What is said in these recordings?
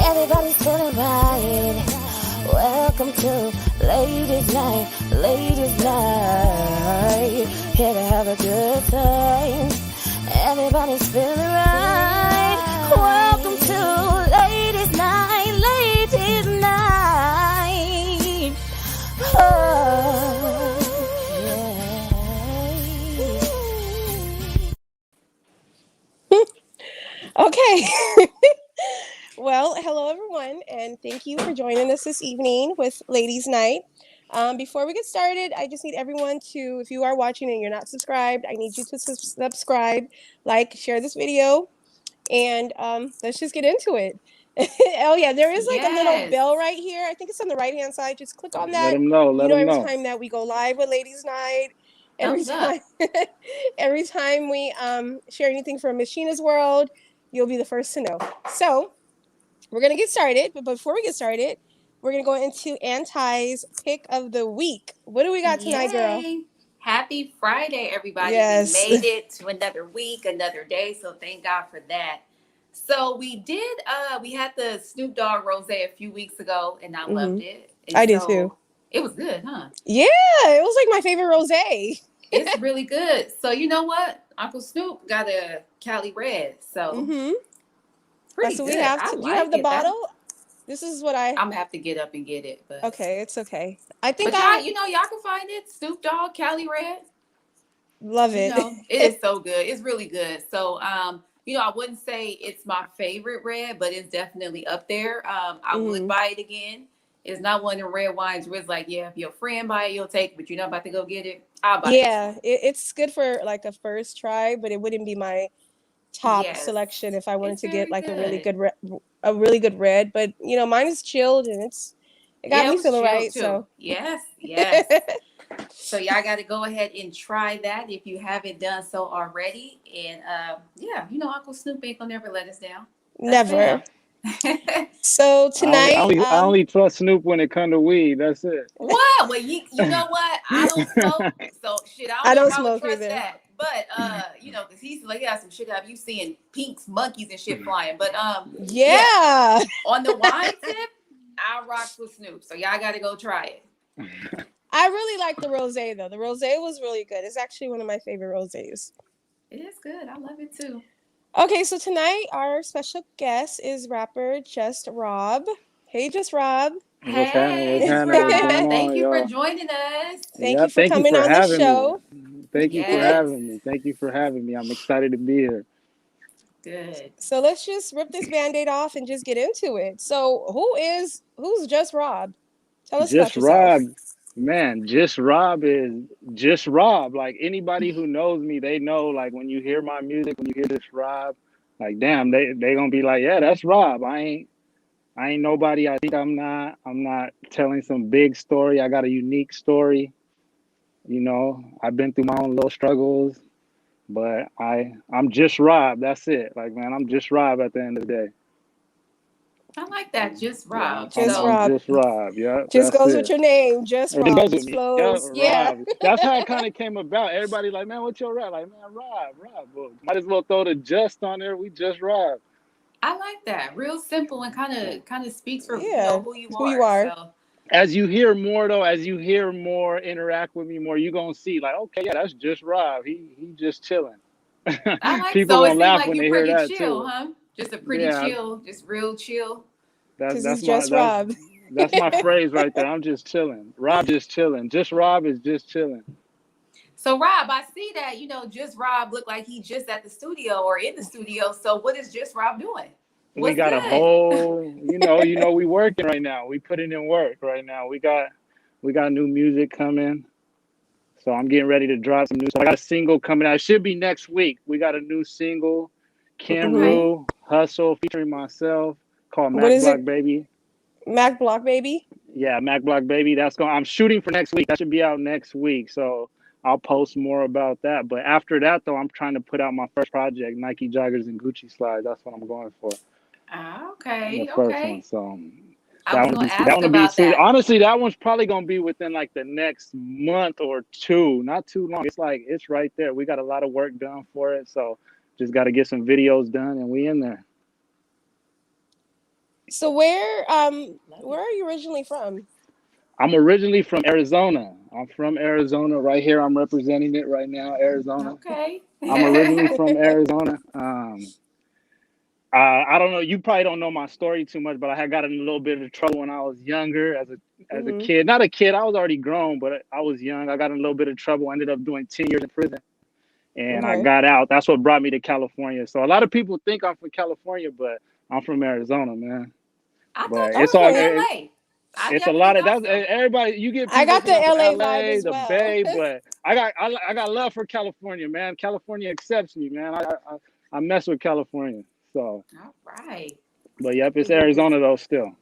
Everybody's feeling right. Welcome to Ladies Night, Ladies Night. Here to have a good time. Everybody's feeling right. Welcome to Ladies Night, Ladies Night. Oh, yeah. Okay. Well, hello everyone, and thank you for joining us this evening with Ladies Night. Before we get started, I just need everyone to, if you are watching and you're not subscribed, I need you to subscribe, like, share this video, and let's just get into it. Oh yeah, there is like a little bell right here. I think it's on the right-hand side. Just click on Let that. them know. Let them Every know. time that we go live with Ladies Night, every Thumbs up. time, every time we share anything from Miss.Sheena's world, you'll be the first to know. So we're gonna get started, but before we get started, we're gonna go into Anti's pick of the week. What do we got tonight, girl? Yay. Happy Friday, everybody. Yes. We made it to another week, another day, so thank God for that. So we had the Snoop Dogg Rose a few weeks ago, and I loved it. And I did too. It was good, huh? Yeah, it was like my favorite rosé. It's really good. So you know what? Uncle Snoop got a Cali Red, so pretty That's what good. we have. Do you have the bottle? This is what I'm gonna have to get up and get it. But okay, it's okay. I think y'all can find it. Snoop Dogg Cali Red. Love it. It is so good. It's really good. So I wouldn't say it's my favorite red, but it's definitely up there. I would buy it again. It's not one of the red wines where it's like, yeah, if your friend buy it, you'll take it, but you're not about to go get it. I'll buy it. Yeah, it's good for like a first try, but it wouldn't be my top selection if I wanted to get like a really good red. But mine is chilled and it got me feeling right. Too. So yes. So y'all got to go ahead and try that if you haven't done so already. And Uncle Snoop ain't gonna never let us down. Never. So tonight, I only trust Snoop when it comes to weed. That's it. What? Well, you know what? I don't smoke, so shit. I don't smoke trust either. That. But because he's like, yeah, some shit. Have you seen pinks, monkeys, and shit flying? But on the wine tip, I rock with Snoop. So y'all got to go try it. I really like the rosé though. The rosé was really good. It's actually one of my favorite rosés. It is good. I love it too. Okay, so tonight our special guest is rapper Just Rob. Hey, Just Rob. What's happening? Thank you for joining us. Thank you for coming on the show. Thank you for having me. Thank you for having me. I'm excited to be here. Good. So let's just rip this Band-Aid off and just get into it. So who's Just Rob? Tell us about yourself. Rob. Man, Just Rob is Just Rob. Like anybody who knows me, they know like when you hear my music, when you hear Just Rob, like damn, they gonna be like, yeah, that's Rob. I ain't nobody. I think I'm not telling some big story. I got a unique story. I've been through my own little struggles, but I'm Just Rob. That's it. Like man, I'm Just Rob at the end of the day. I like that. Just Rob. Rob. Just Rob. Yeah. Just goes with your name. Just Rob. Just flows. Yeah. Rob. That's how it kind of came about. Everybody like, man, what's your rap? Like, man, Rob. Well, might as well throw the just on there. We Just Rob. I like that. Real simple and kind of speaks for who you are. Who you are. So. As you hear more, interact with me more, you're gonna see like, okay, yeah, that's Just Rob. He just chilling. I like People so gonna laugh like when they hear that chill, too. Huh? Just a pretty chill, just real chill. That's just Rob. That's my phrase right there. I'm just chilling. Rob just chilling. Just Rob is just chilling. So Rob, I see that Just Rob look like he just at the studio or in the studio. So what is Just Rob doing? We got a whole, we working right now. We putting in work right now. We got new music coming. So I'm getting ready to drop some new. So I got a single coming out. It should be next week. We got a new single, Kim Rue, Hustle, featuring myself, called Mac Block Baby. Mac Block Baby? Yeah, Mac Block Baby. I'm shooting for next week. That should be out next week. So I'll post more about that. But after that, though, I'm trying to put out my first project, Nike Joggers and Gucci Slides. That's what I'm going for. Okay. The first one. So that one be sweet. Honestly, that one's probably gonna be within like the next month or two. Not too long. It's right there. We got a lot of work done for it. So just got to get some videos done, and we in there. So where are you originally from? I'm originally from Arizona. I'm from Arizona. Right here, I'm representing it right now, Arizona. Okay. I'm originally from Arizona. I don't know. You probably don't know my story too much, but I had gotten in a little bit of trouble when I was younger, as a Mm-hmm. kid. Not a kid. I was already grown, but I was young. I got in a little bit of trouble. I ended up doing 10 years in prison, and I Okay. got out. That's what brought me to California. So a lot of people think I'm from California, but I'm from Arizona, man. I But thought you it's were all from Okay. LA. I it's a definitely lot of thought that's so. everybody. You get I people got the think I'm from LA vibe LA, as the well. Bay, but I got love for California, man. California accepts me, man. I mess with California. So, All right. but yep, it's Mhm. Arizona though still.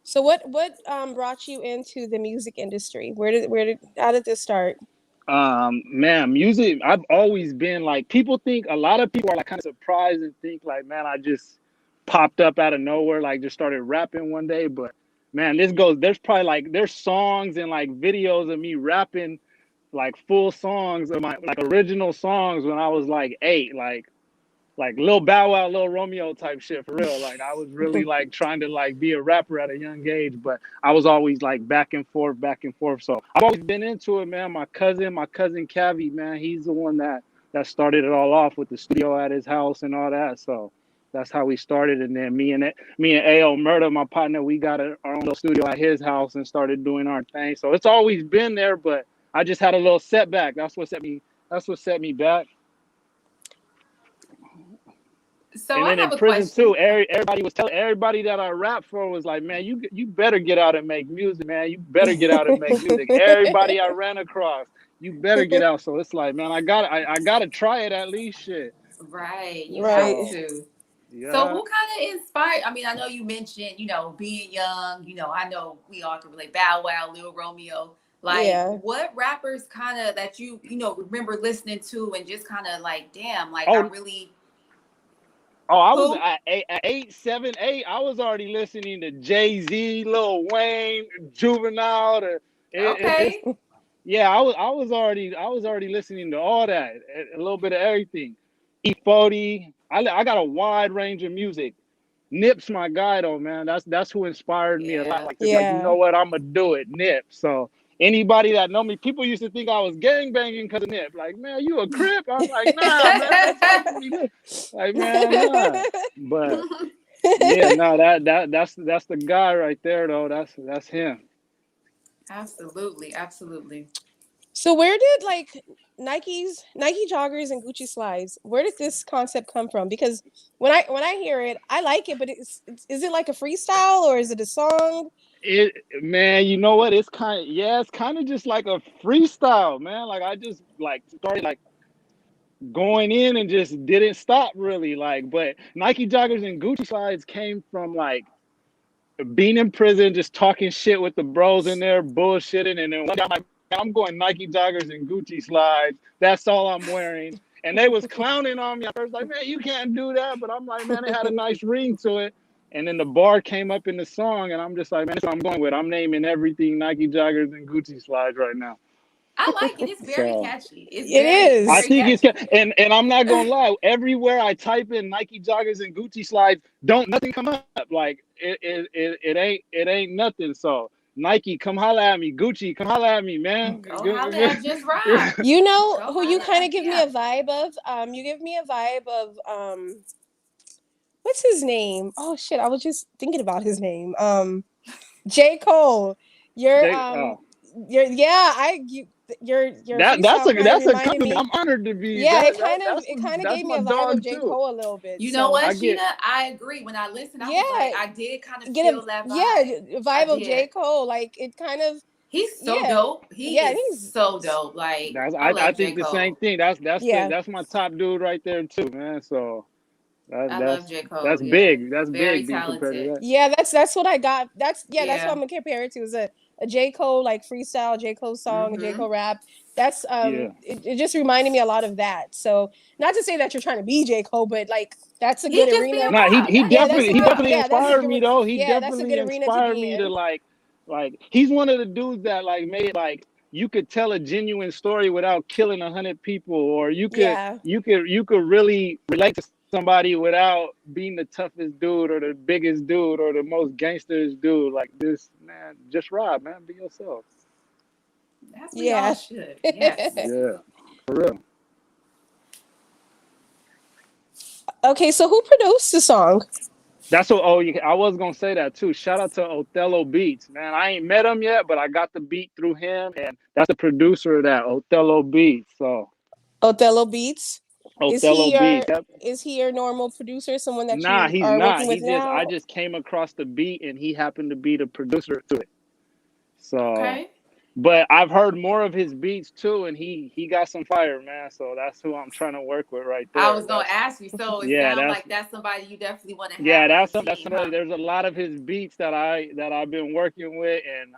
So what brought you into the music industry? Where did how did this start? Man, music. I've always been like people think a lot of people are like kind of surprised and think like, man, I just popped up out of nowhere, like just started rapping one day. But man, this goes. There's probably like there's songs and like videos of me rapping like full songs of my like original songs when I was like 8, like Lil Bow Wow, Lil Romeo type shit for real. Like I was really like trying to like be a rapper at a young age, but I was always like back and forth, back and forth. So I've always been into it, man. My cousin Cavi, man, he's the one that started it all off with the studio at his house and all that. So that's how we started. And then me and Ao Murder, my partner, we got our own little studio at his house and started doing our thing. So it's always been there, but I just had a little setback. That's what set me back. So And I then have in a prison question. too, everybody was telling everybody that I rap for was like, man, you better get out and make music, man. You better get out and make music. Everybody I ran across, you better get out. So it's like, man, I gotta try it at least, shit. Right, you have Right. So to. So yeah. who kind of inspired? I mean, I know you mentioned, being young, I know we all can relate Bow Wow, Lil Romeo. Like, Yeah. what rappers kind of that remember listening to and just kind of like, damn, like I Oh, really I was who? at 8, 7, 8. I was already listening to Jay-Z, Lil Wayne, Juvenile. It's Okay. Yeah, I was already listening to all that, a little bit of everything. E40. I got a wide range of music. Nip's my guy though, man. That's who inspired me a lot. Yeah. Like just like you know Yeah. what, I'm gonna do it, Nip. So anybody that know me, people used to think I was gang banging because of Nip. Like, man, you a Crip? I'm like, nah, man, don't talk to me. Like, man, nah. But yeah, no, that's the guy right there though. That's him. Absolutely, absolutely. So where did like Nike joggers and Gucci slides? Where did this concept come from? Because when I hear it, I like it, but is it like a freestyle or is it a song? It Man, you know what? It's kind of just like a freestyle, man. Like I just like started like going in and just didn't stop really. Like, but Nike joggers and Gucci slides came from like being in prison, just talking shit with the bros in there, bullshitting, and then one day I'm like, man, I'm going Nike joggers and Gucci slides. That's all I'm wearing. And they was clowning on me at first, like, man, you can't do that. But I'm like, man, it had a nice ring to it. And then the bar came up in the song, and I'm just like, man, that's what I'm going with. I'm naming everything Nike joggers and Gucci slides right now. I like it. It's very So catchy. It's It very, I is. very think catchy. and I'm not gonna lie. Everywhere I type in Nike joggers and Gucci slides, don't nothing come up. Like it ain't nothing. So Nike, come holla at me. Gucci, come holla at me, man. Go holler at Just Rob. You know Go who you holler kind at of give me a him. vibe of? You give me a vibe of what's his name? Oh shit, I was just thinking about his name. J. Cole. Your Jay, oh, yeah, your that's freestyle a kind of that's a reminded compliment. me. I'm honored to be Yeah, that. it that kind of that's it kind of that's gave me my a vibe of dog J. too. Cole a little bit. You know So what, I Sheena? get I agree. When I listened, I was like, yeah, I did kind of get a feel that yeah vibe. I vibe of did. J. Cole. Like it kind of He's so yeah dope. He yeah, and is he's so dope. Like, that's I I love J. think the same Cole. thing. yeah. That's my top dude right there too, man. So that's I love that's J. Cole. that's Yeah. big. That's Very big being compared to talented. that. Yeah, that's what I got. That's what Yeah. I'm gonna compare it to is a J. Cole like freestyle, J. Cole song, a J. Mm-hmm. Cole rap. That's Yeah. it just reminded me a lot of that. So not to say that you're trying to be J. Cole, but like that's a He good just being arena. Nah, he Rob. he That Yeah, he that's definitely a being he good Rob. definitely yeah, that's a inspired good me though. He yeah, that's a definitely good arena to inspired be me to in. like he's one of the dudes that like made it like you could tell a genuine story without killing 100 people, or you could Yeah. you could you could really relate to somebody without being the toughest dude or the biggest dude or the most gangsterist dude. Like this, man, just Rob, man, be yourself. That's what y'all should. Yes. Yeah, for real. Okay, so who produced the song? That's what. Oh, I was gonna say that too. Shout out to Othello Beats, man. I ain't met him yet, but I got the beat through him, and that's the producer of that, Othello Beats. So Othello Beats. Othello Beats. Yep. Is he your normal producer? Someone that Nah, you he's are not. working with now? I just came across the beat, and he happened to be the producer to it. So. Okay. But I've heard more of his beats too, and he got some fire, man. So that's who I'm trying to work with right there. I was gonna ask you. So it sounds like that's somebody you definitely want to have. Yeah, that's somebody. There's a lot of his beats that I've been working with, and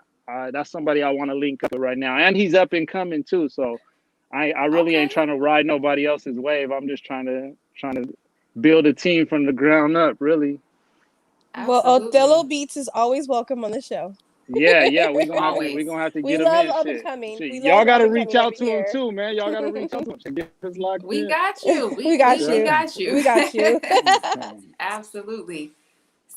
that's somebody I want to link up with right now. And he's up and coming too. So I really ain't trying to ride nobody else's wave. I'm just trying to build a team from the ground up, really. Well, Othello Beats is always welcome on the show. Yeah, we're gonna have to get him in. Up and coming. Y'all gotta reach out to him too, man. Y'all gotta reach out to him. We got you. We got you. Absolutely.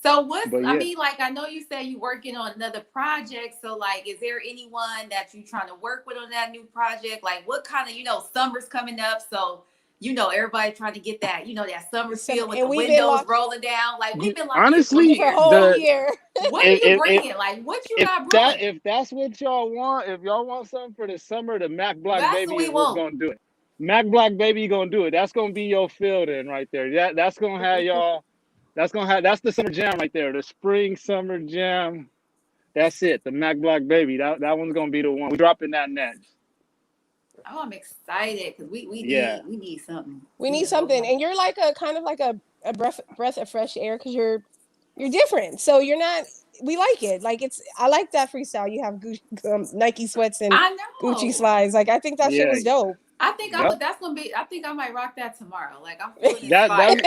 So I mean, like, I know you said you working on another project. So like, is there anyone that you trying to work with on that new project? Like, what kind of, summer's coming up, so everybody trying to get that, that summer feel with the windows rolling down. Like, we've been honestly for a whole year. What are you bringing? Like, what you got bringing? If that's what y'all want, if y'all want something for the summer, the Mac Black Baby is what's gonna do it. Mac Black Baby gonna do it. That's gonna be your field in right there. That's gonna have y'all. That's the summer jam right there. The spring summer jam. That's it. The Mac Black Baby. That one's gonna be the one. We're dropping that next. Oh, I'm excited because we need something. We need something, and you're like a kind of like a breath of fresh air because you're different. So you're not. We like it. Like I like that freestyle. You have Gucci, Nike sweats and Gucci slides. Like I think that shit was dope. I think I think I might rock that tomorrow. Like I'm feeling inspired.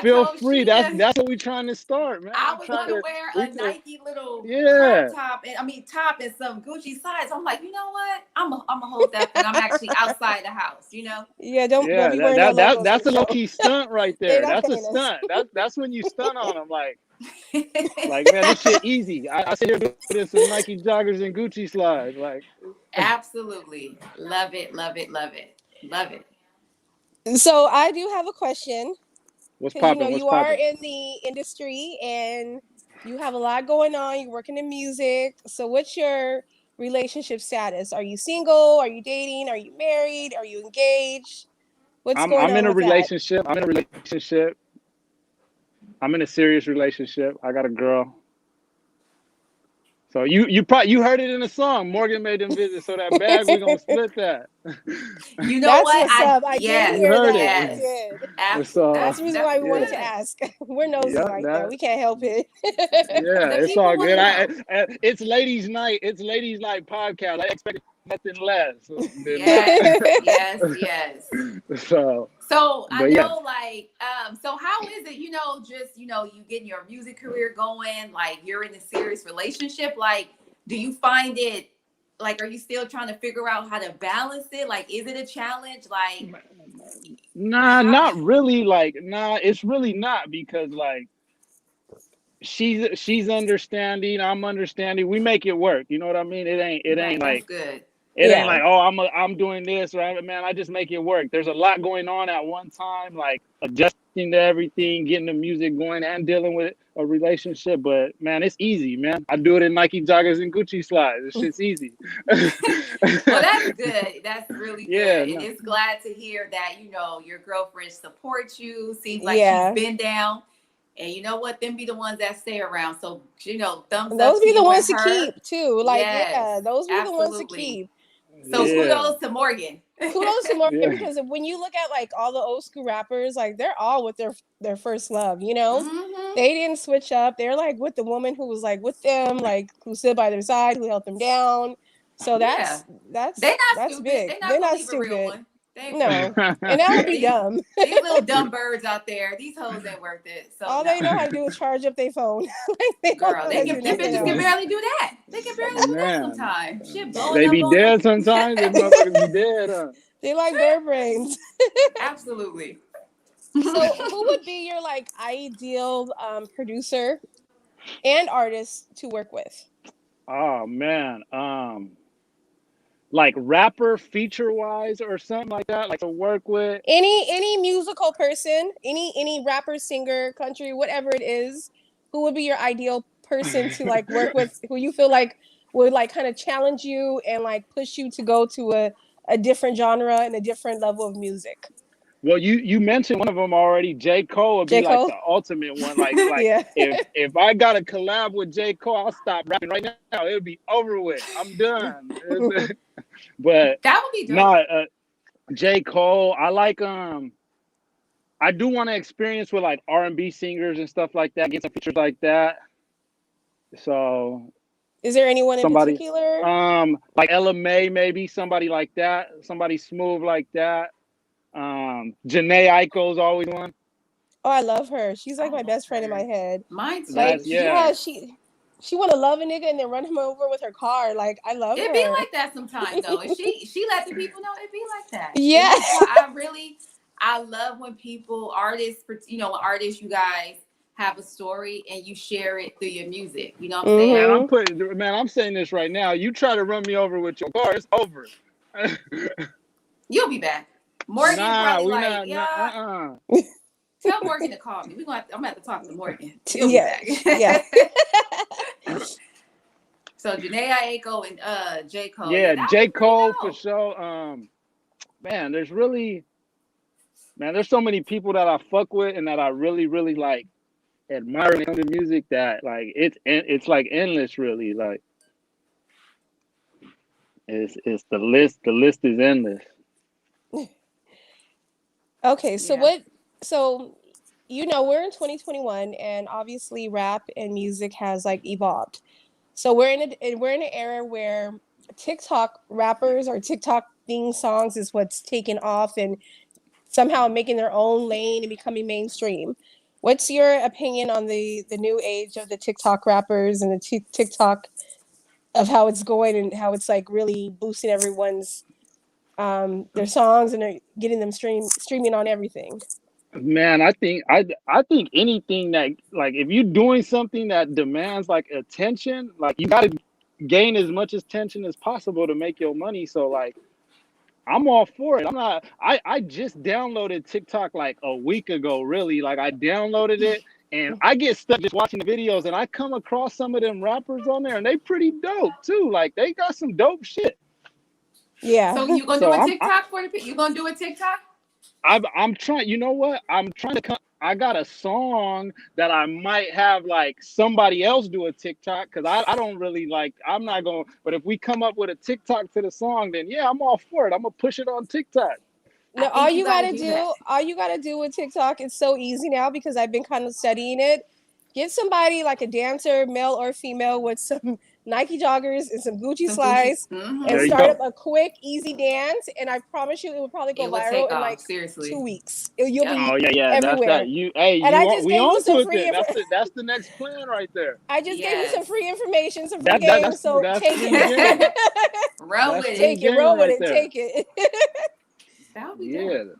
Feel free. Sheena, that's what we're trying to start, man. I was gonna wear a Nike little crop top and some Gucci slides. I'm like, you know what? I'm gonna hold that when I'm actually outside the house. Yeah, don't be wearing no logos. That's a low key stunt right there. That's a stunt. That's when you stunt on them. Like man, this shit easy. I sit here doing some Nike joggers and Gucci slides. Like. Absolutely. Love it. So I do have a question. What's popping? You are in the industry and you have a lot going on. You're working in music. So what's your relationship status? Are you single? Are you dating? Are you married? Are you engaged? What's going on? I'm in a relationship. I'm in a serious relationship. I got a girl. So you heard it in the song. Morgan made them visit. So that bag, we're gonna split that. You know that's what? I did hear heard that. It. That's the reason why we wanted to ask. We're nosy like that. We can't help it. It's all good. It's ladies' night. It's ladies' night podcast. I expect nothing less. Yes. So I know, like, so how is it, just, you getting your music career going, like you're in a serious relationship, like, do you find it, like, are you still trying to figure out how to balance it? Like, is it a challenge? Like, not really. Like, it's really not because, like, she's understanding, I'm understanding. We make it work. You know what I mean? It ain't like good. It ain't like, oh, I'm doing this, right? Man, I just make it work. There's a lot going on at one time, like adjusting to everything, getting the music going and dealing with a relationship. But man, it's easy, man. I do it in Nike joggers and Gucci slides. This shit's easy. Well, that's good. That's really good. And it's glad to hear that, your girlfriend supports you. Seems like she's been down. And you know what? Them be the ones that stay around. So, thumbs up. Those be the ones to keep too. Like, those be the ones to keep. So kudos to Morgan. Kudos to Morgan because when you look at like all the old school rappers, like they're all with their first love, Mm-hmm. They didn't switch up. They're like with the woman who was like with them, like who stood by their side, who held them down. So that's big. They're not stupid. No, and that would be dumb. These little dumb birds out there, these hoes ain't worth it. So all they know how to do is charge up their phone. Them bitches can barely do that. They can barely do that sometimes. Shit blowing they up be dead sometimes. They motherfuckers be dead. They like bird brains. Absolutely. So who would be your like ideal producer and artist to work with? Oh man, like rapper feature wise or something like that, like to work with. Any musical person, any rapper, singer, country, whatever it is, who would be your ideal person to like work with, who you feel like would like kind of challenge you and like push you to go to a different genre and a different level of music? Well, you mentioned one of them already. J. Cole would be J. like Cole? the ultimate one. Like Yeah. if I got a collab with J. Cole, I'll stop rapping right now. It'll be over with. I'm done. But That would be dope. not J. Cole. I like I do want to experience with like R&B singers and stuff like that, get some features like that. So Is there anyone in somebody particular? like Ella May, maybe somebody like that, somebody smooth like that. Janae Aiko's always one. Oh, I love her. She's like I my love best friend in her. my head. Mine too. Like, Yeah. she want to love a nigga and then run him over with her car. Like, I love her. It be like that sometimes though. And she let the people know it be like that. Yeah. And that's why I love when people, artists, you know, when artists, you guys have a story and you share it through your music. You know what I'm saying? I'm saying this right now. You try to run me over with your car, it's over. You'll be back. Morgan probably like, nah, tell Morgan to call me. I'm gonna have to talk to Morgan. You'll be back. Yeah. So Janae Aiko and J. Cole. Yeah, J. Cole for sure. Man, there's so many people that I fuck with and that I really, really like admire when it comes to music that like it's like endless, really. Like it's the list is endless. Okay, so so you know, we're in 2021 and obviously rap and music has like evolved. So we're in an era where TikTok rappers or TikTok theme songs is what's taken off and somehow making their own lane and becoming mainstream. What's your opinion on the new age of the TikTok rappers and the TikTok of how it's going and how it's like really boosting everyone's their songs and they're getting them streaming on everything? Man, I think anything that like if you're doing something that demands like attention, like you gotta gain as much attention as possible to make your money. So like I'm all for it. I just downloaded TikTok like a week ago, really. Like I downloaded it and I get stuck just watching the videos and I come across some of them rappers on there and they pretty dope too. Like they got some dope shit. Yeah. So you gonna do a TikTok for the you gonna do a TikTok? I'm trying, you know what? I'm trying to come. I got a song that I might have like somebody else do a TikTok because I don't really like, I'm not going, but if we come up with a TikTok to the song, then yeah, I'm all for it. I'm going to push it on TikTok. No, all you gotta do with TikTok, it's so easy now because I've been kind of studying it. Get somebody like a dancer, male or female, with some Nike joggers and some Gucci slides and start up a quick, easy dance. And I promise you, it will probably go viral in like 2 weeks. You'll be everywhere. That's that. We on to it. That's the next plan right there. I just gave you some free information, some free game. So take it. Run with it. Take it. Roll with it. Take it. That would be dope.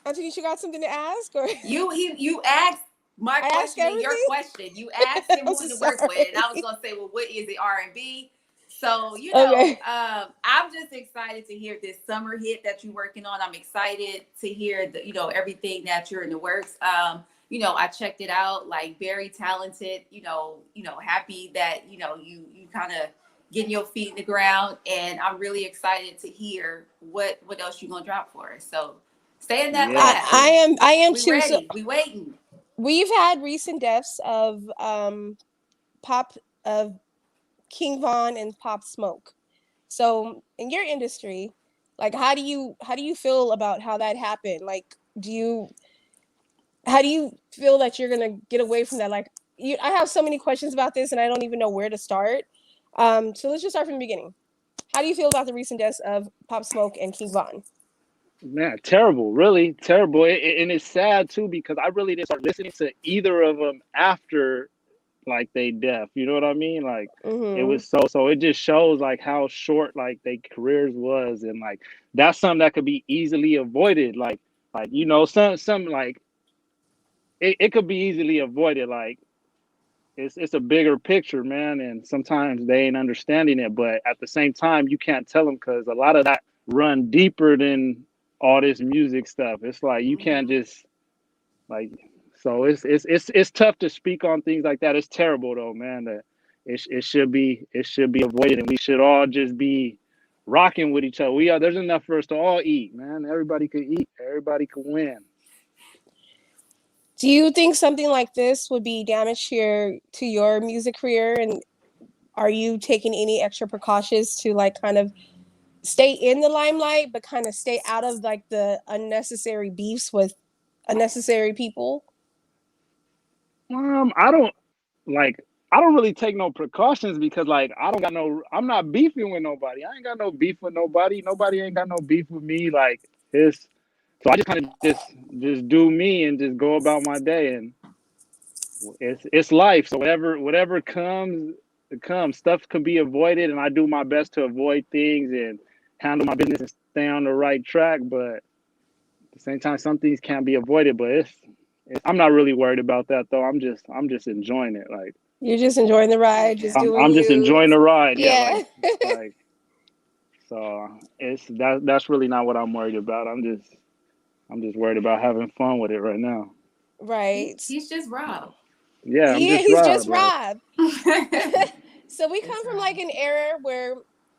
Anthony, you got something to ask, or you asked my question and your question. You asked him who to work with, and I was gonna say, well, what is it, R&B? So you know, I'm just excited to hear this summer hit that you're working on. I'm excited to hear everything that you're in the works. I checked it out. Like very talented. Happy that you kind of getting your feet in the ground, and I'm really excited to hear what else you're gonna drop for us. So. Stay in that lab. I am too. Ready. So we waiting. We've had recent deaths of King Von and Pop Smoke. So in your industry, like how do you feel about how that happened? Like how do you feel that you're gonna get away from that? Like I have so many questions about this and I don't even know where to start. So let's just start from the beginning. How do you feel about the recent deaths of Pop Smoke and King Von? Man, terrible, really terrible. And it's sad too because I really didn't start listening to either of them after like they deaf. You know what I mean? Like it was so it just shows like how short like their careers was, and like that's something that could be easily avoided. Like you know, some like it could be easily avoided. Like it's a bigger picture, man, and sometimes they ain't understanding it. But at the same time, you can't tell them because a lot of that run deeper than all this music stuff. It's like you can't just like. So it's tough to speak on things like that. It's terrible though, man. That it should be avoided, and we should all just be rocking with each other. We are there's enough for us to all eat, man. Everybody could eat. Everybody could win. Do you think something like this would be damage to your music career? And are you taking any extra precautions to like kind of stay in the limelight, but kind of stay out of like the unnecessary beefs with unnecessary people? I don't like. I don't really take no precautions because like I'm not beefing with nobody. I ain't got no beef with nobody. Nobody ain't got no beef with me. Like it's so I just kind of just do me and just go about my day, and it's life. So whatever comes, it comes. Stuff can be avoided, and I do my best to avoid things and handle my business and stay on the right track. But at the same time, some things can't be avoided. But I'm not really worried about that though. I'm just enjoying it. Like you're just enjoying the ride, just doing I'm just you. enjoying the ride. Yeah. Like so that's really not what I'm worried about. I'm just worried about having fun with it right now. Right. He's just Rob. Yeah, he's just like, Rob. So we come from like an era where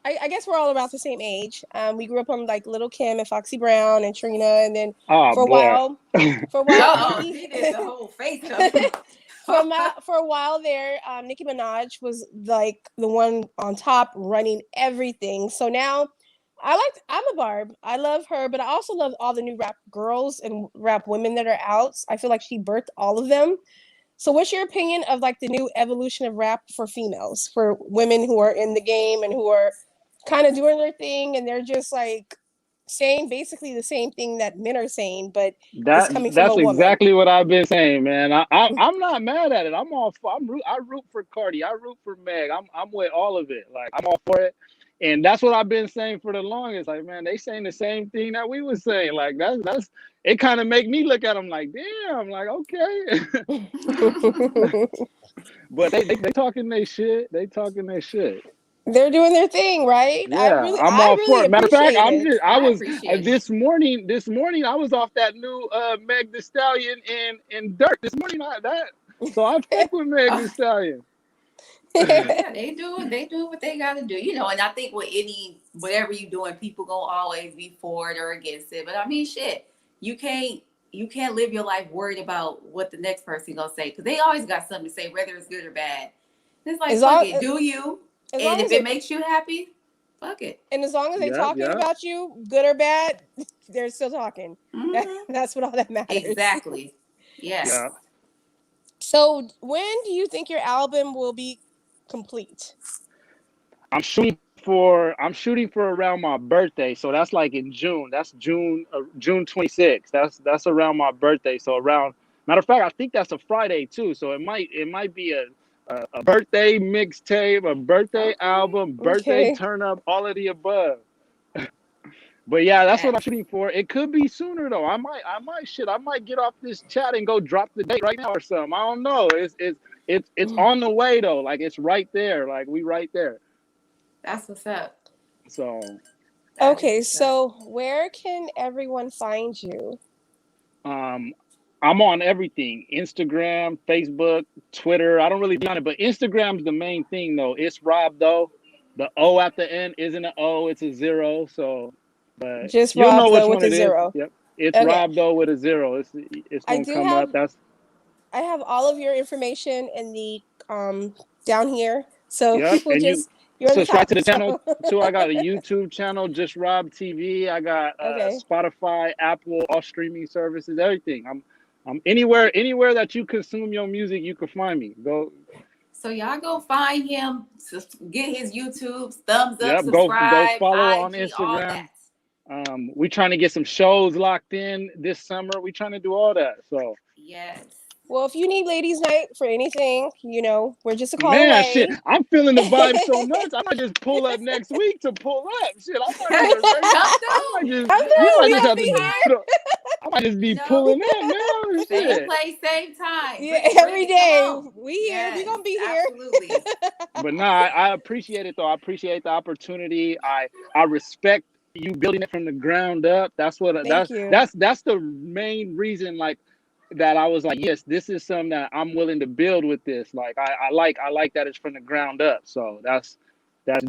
I guess we're all about the same age. We grew up on like Little Kim and Foxy Brown and Trina, and then for a while, he did the whole face for a while there, Nicki Minaj was like the one on top running everything. So now I'm a Barb. I love her, but I also love all the new rap girls and rap women that are out. I feel like she birthed all of them. So what's your opinion of like the new evolution of rap for females, for women who are in the game and who are kind of doing their thing, and they're just like saying basically the same thing that men are saying, but it's coming from a that's woman? exactly what I've been saying, man. I'm not mad at it. I root for Cardi. I root for Meg. I'm with all of it. Like I'm all for it. And that's what I've been saying for the longest. Like, man, they saying the same thing that we was saying. Like that's it kind of make me look at them like, damn, like okay. But they talking their shit. They talking their shit. They're doing their thing, right? Yeah, I'm I all for really it. Matter of fact, appreciate it. I was appreciate this morning I was off that new Meg Thee Stallion and Dirt. This morning so I fuck with Meg Thee Stallion. Yeah, they do what they gotta do, you know. And I think with whatever you doing, people gonna always be for it or against it. But I mean, shit, you can't live your life worried about what the next person gonna say, because they always got something to say, whether it's good or bad. It's like, fuck it, do you? And if it makes you happy, fuck it. And as long as they're talking about you, good or bad, they're still talking. That's what all that matters. Exactly. Yes. Yeah. So when do you think your album will be complete? I'm shooting for around my birthday, so that's like in June. That's June 26th. That's around my birthday. So around, matter of fact, I think that's a Friday too. So it might be a birthday mixtape, a birthday album, birthday turn up, all of the above. But yeah, that's what I'm shooting for. It could be sooner though. I might get off this chat and go drop the date right now or something. I don't know. It's on the way though. Like it's right there. Like we right there. That's what's up. So okay, so where can everyone find you? I'm on everything. Instagram, Facebook, Twitter. I don't really be on it, but Instagram's the main thing though. It's Rob though. The O at the end isn't an O, it's a 0. So but just you'll Rob know which though one with a 0. Yep. It's Rob though with a 0. It's gonna come up. I have all of your information in the down here. So people just you're subscribe to the channel too. I got a YouTube channel, Just Rob TV. I got Spotify, Apple, all streaming services, everything. I'm anywhere that you consume your music, you can find me. Go. So y'all go find him, get his YouTube, thumbs up, Go subscribe, follow IG, on Instagram. all that. We trying to get some shows locked in this summer. We trying to do all that. So yes. Well, if you need ladies' night for anything, we're just a call Man, away. shit, I'm feeling the vibe so much. I might just pull up next week to pull up. Shit, I'm not even ready. Come through. You might We just gonna have be to. here. I might just be pulling up, man. Same Shit. place, same time. Yeah, Bring every it. day. Come on. We here. We gonna be here. Absolutely. But nah, I appreciate it though. I appreciate the opportunity. I respect you building it from the ground up. That's what Thank you. that's the main reason like that I was like, yes, this is something that I'm willing to build with this. Like I like that it's from the ground up. So that's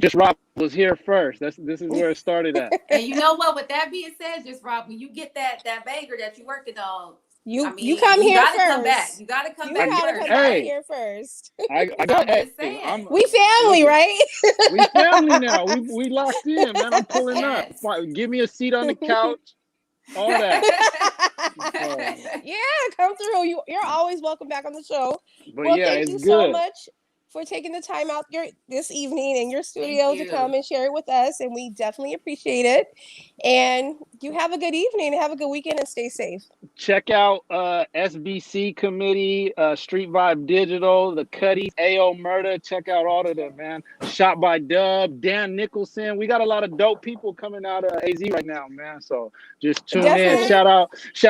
just Rob was here first. This is where it started at. And you know what? With that being said, just Rob, when you get that banger that you're working on, you come here gotta first. come back. You gotta come back first. Back here first. I got I'm just saying. We family, right? We family now. We locked in, man. I'm pulling up. Give me a seat on the couch. All that. Yeah, come through. You're always welcome back on the show. But yeah, thank you so much for taking the time out this evening in your studio to come and share it with us, and we definitely appreciate it. And you have a good evening, have a good weekend, and stay safe. Check out SBC Committee, Street Vibe Digital, the Cuddies, AO Murder. Check out all of them, man. Shot by Dub, Dan Nicholson. We got a lot of dope people coming out of AZ right now, man. So just tune in. Shout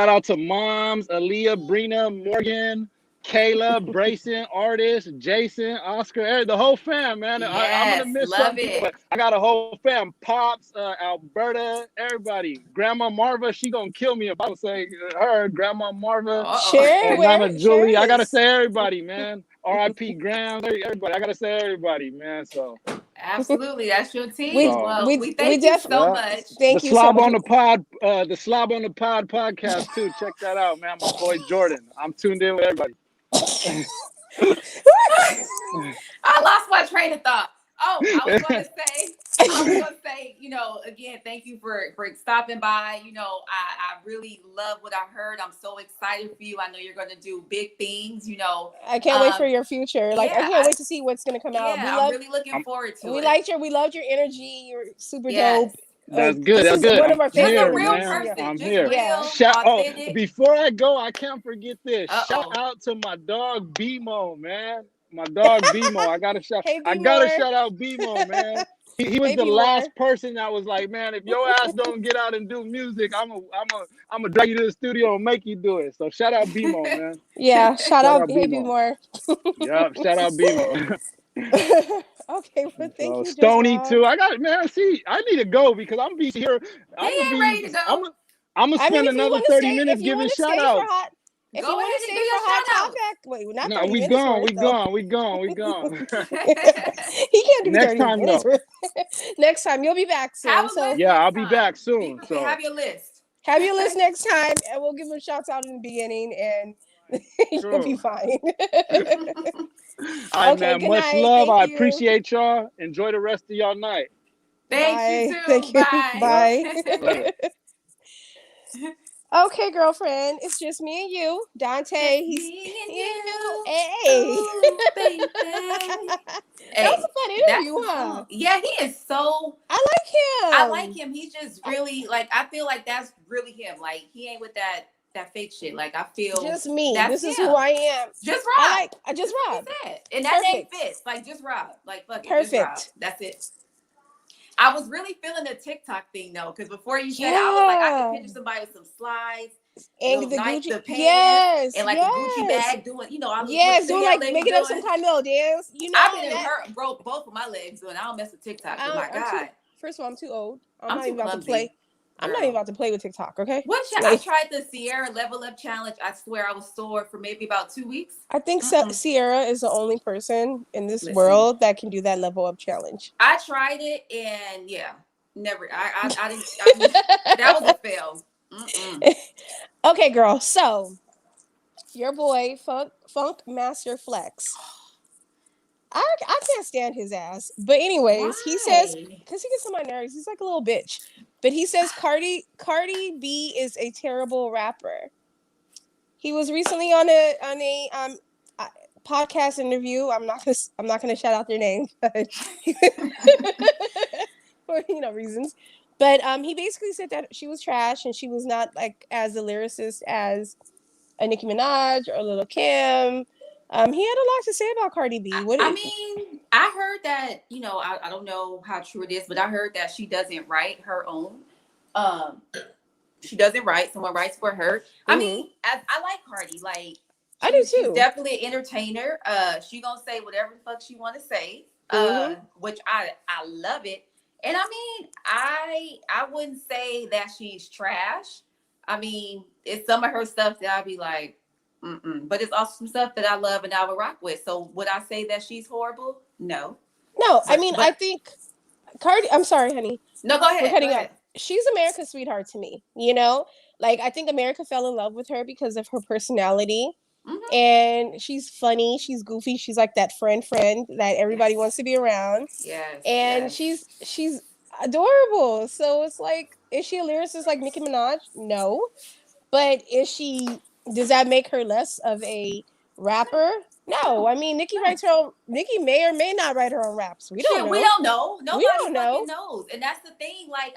out to Moms, Aaliyah, Brina, Morgan, Kayla, Brayson, Artist, Jason, Oscar, the whole fam, man. Yes, I'm gonna miss some people, but I got a whole fam. Pops, Alberta, everybody. Grandma Marva, she gonna kill me if I don't say her. Grandma Marva, Nana Julie. I gotta say everybody, man. R.I.P. Graham, everybody. I gotta say everybody, man. So absolutely, that's your team. We thank you so much. Thank you so much. The Slob on the Pod podcast too. Check that out, man. My boy Jordan. I'm tuned in with everybody. I lost my train of thought. I was gonna say, again, thank you for stopping by. I really love what I heard. I'm so excited for you. I know you're gonna do big things. I can't wait for your future. I can't wait to see what's gonna come out. I'm really looking forward to it. We loved your energy. You're super dope. That's good. That's good. One of our just favorite a real person. I'm just here. Real, before I go, I can't forget this. Shout out to my dog BMO, man. My dog BMO. I gotta shout out BMO, man. He was the last person that was like, man, if your ass don't get out and do music, I'm a drag you to the studio and make you do it. So shout out BMO, man. Yeah, shout out BMO. Yep, shout out BMO. Okay, well, thank you. Stony too. I need to go because I'm be here. Ready to go. I'm gonna spend another 30 minutes giving shout outs. If you want to stay for hot topic, wait, not 30 minutes. We gone. He can't do next 30 time minutes. though. Next time you'll be back soon. I'll be back soon. So have your list. Have your list next time, and we'll give them shouts out in the beginning, and you'll be fine. All right, man. Much love. I appreciate y'all. Enjoy the rest of y'all night. Thank you too. Thank you. Bye. Okay, girlfriend. It's just me and you, Dante. He's you. Hey. Ooh, baby. That was a fun interview, huh? Yeah, he is so. I like him. He's just really I feel like that's really him. Like he ain't with that fake shit. Like I feel just me. This is who I am. Just Rob. Just Rob. And that name fits. Like just Rob. Like fuck it. Perfect. Just Rob. That's it. I was really feeling the TikTok thing though, because before you said it, I was like, I could picture somebody with some slides, and the Gucci, the pants, and the Gucci bag, doing, all doing making up some kind of little dance. I've been broke both of my legs doing. I don't mess with TikTok. Oh my god! First of all, I'm too old. I'm not even about to play. I'm not even about to play with TikTok, okay? I tried the Sierra Level Up Challenge. I swear I was sore for maybe about 2 weeks. I think Sierra is the only person in this world that can do that level up challenge. I tried it and never. I didn't. That was a fail. Okay, girl. So your boy Funk Master Flex. I can't stand his ass. But anyways, he says, because he gets on my nerves, he's like a little bitch. But he says Cardi B is a terrible rapper. He was recently on a podcast interview. I'm not gonna shout out their name, but for reasons. But he basically said that she was trash and she was not like as a lyricist as a Nicki Minaj or a Lil' Kim. He had a lot to say about Cardi B. I mean, I heard that, I don't know how true it is, but I heard that she doesn't write her own. She doesn't write. Someone writes for her. Mm-hmm. I mean, I like Cardi. Like, I do too. She's definitely an entertainer. She gonna say whatever the fuck she want to say. Which I love it. And I mean, I wouldn't say that she's trash. I mean, it's some of her stuff that I'd be like, but it's also some stuff that I love and I would rock with. So would I say that she's horrible? No. No, I mean, I think Cardi. I'm sorry, honey. No, go ahead. We're cutting up. She's America's sweetheart to me. Like I think America fell in love with her because of her personality. Mm-hmm. And she's funny, she's goofy, she's like that friend that everybody wants to be around. Yes. And she's adorable. So it's like, is she a lyricist like Nicki Minaj? No. But does that make her less of a rapper? No. I mean, Nicki writes her own. Nicki may or may not write her own raps. We don't know. We don't know. Nobody fucking knows. And that's the thing. Like,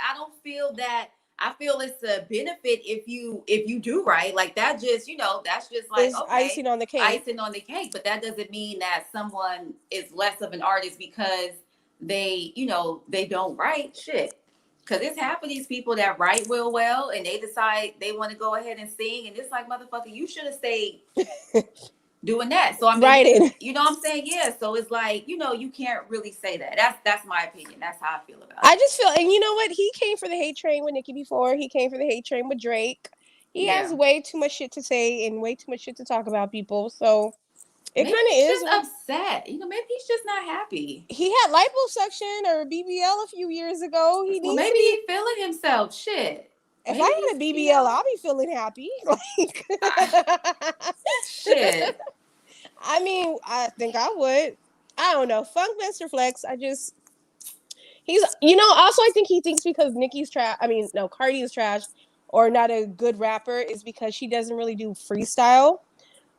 I feel it's a benefit if you do right. Like that just, that's just like, okay, icing on the cake. But that doesn't mean that someone is less of an artist because they don't write shit. Because it's half of these people that write real well and they decide they want to go ahead and sing. And it's like, motherfucker, you should have stayed doing that. So I mean, writing. You know what I'm saying? Yeah. So it's like, you can't really say that. That's my opinion. That's how I feel about it. I just feel, and you know what? He came for the hate train with Nicki before. He came for the hate train with Drake. He has way too much shit to say and way too much shit to talk about people. So it kind of is. He's just upset. Maybe he's just not happy. He had liposuction or BBL a few years ago. Maybe he's feeling himself. Shit. If I had a BBL, I'll be feeling happy. Like, shit. I mean, I think I would. I don't know. Funk Mr. Flex. He's, also I think he thinks because Nicki's trash. I mean, no, Cardi is trash or not a good rapper is because she doesn't really do freestyle.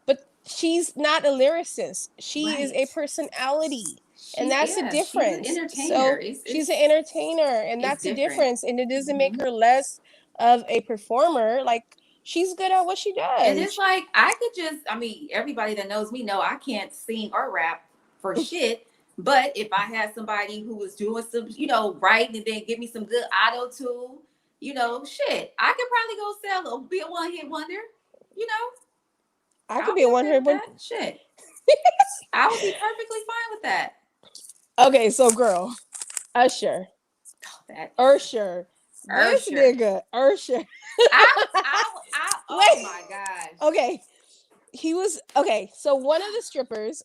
But she's not a lyricist. She is a personality. And that's the difference. She's an entertainer. She's an entertainer, and that's the difference. And it doesn't make her less of a performer. Like, she's good at what she does. And it's like, everybody that knows me know I can't sing or rap for shit. But if I had somebody who was doing some, writing and then give me some good auto-tune, shit, I could probably go be a one-hit wonder, I could be a one-hit wonder. Shit. I would be perfectly fine with that. Okay, so girl, Usher. Usher. This nigga, Usher. Oh my gosh. Okay. So one of the strippers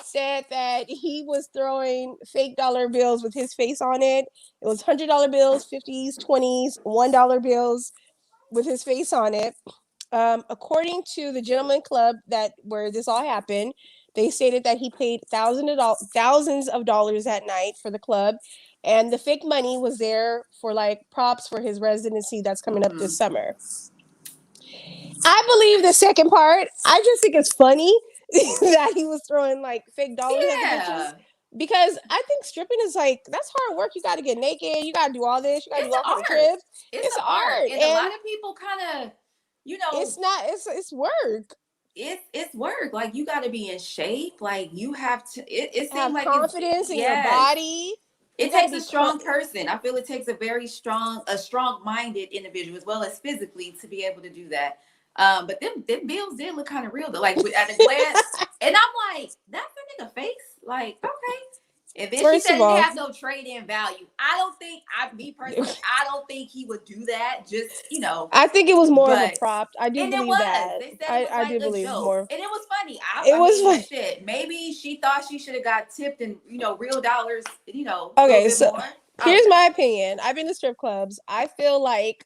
said that he was throwing fake dollar bills with his face on it. It was $100 bills, 50s, 20s, $1 bills with his face on it. According to the Gentleman Club where this all happened, they stated that he paid thousands of dollars that night for the club, and the fake money was there for like props for his residency that's coming up this summer. I believe the second part. I just think it's funny that he was throwing like fake dollars at the bitches. Because I think stripping is like, that's hard work. You got to get naked. You got to do all this. You got to do all kinds of trips. It's art. And a lot of people kind of, it's work. It's work. Like, you got to be in shape. Like, you have to, it seems like confidence in your body. It takes a strong person. I feel it takes a strong-minded individual as well as physically to be able to do that. But them bills did look kind of real though. Like at a glance, and I'm like, that's a nigga face. Like, okay. And then she said he have no trade-in value. I don't think he would do that. Just, I think it was more of a prop. I do believe that. They said it was I do believe more. And it was funny. It was funny. Shit. Maybe she thought she should have got tipped in, real dollars, Okay, so here's my opinion. I've been to strip clubs. I feel like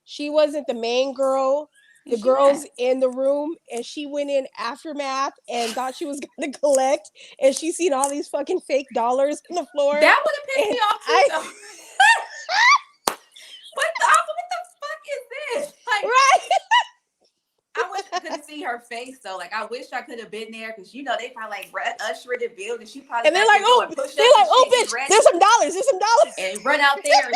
she wasn't the main girl. The girls in the room, and she went in aftermath and thought she was going to collect, and she seen all these fucking fake dollars on the floor. That would have pissed me off too. What the fuck is this? Like, right? I wish couldn't see her face though. Like I wish I could have been there because you know they probably like Usher in the building. She probably and they're like, oh, bitch, there's some dollars, and run out there and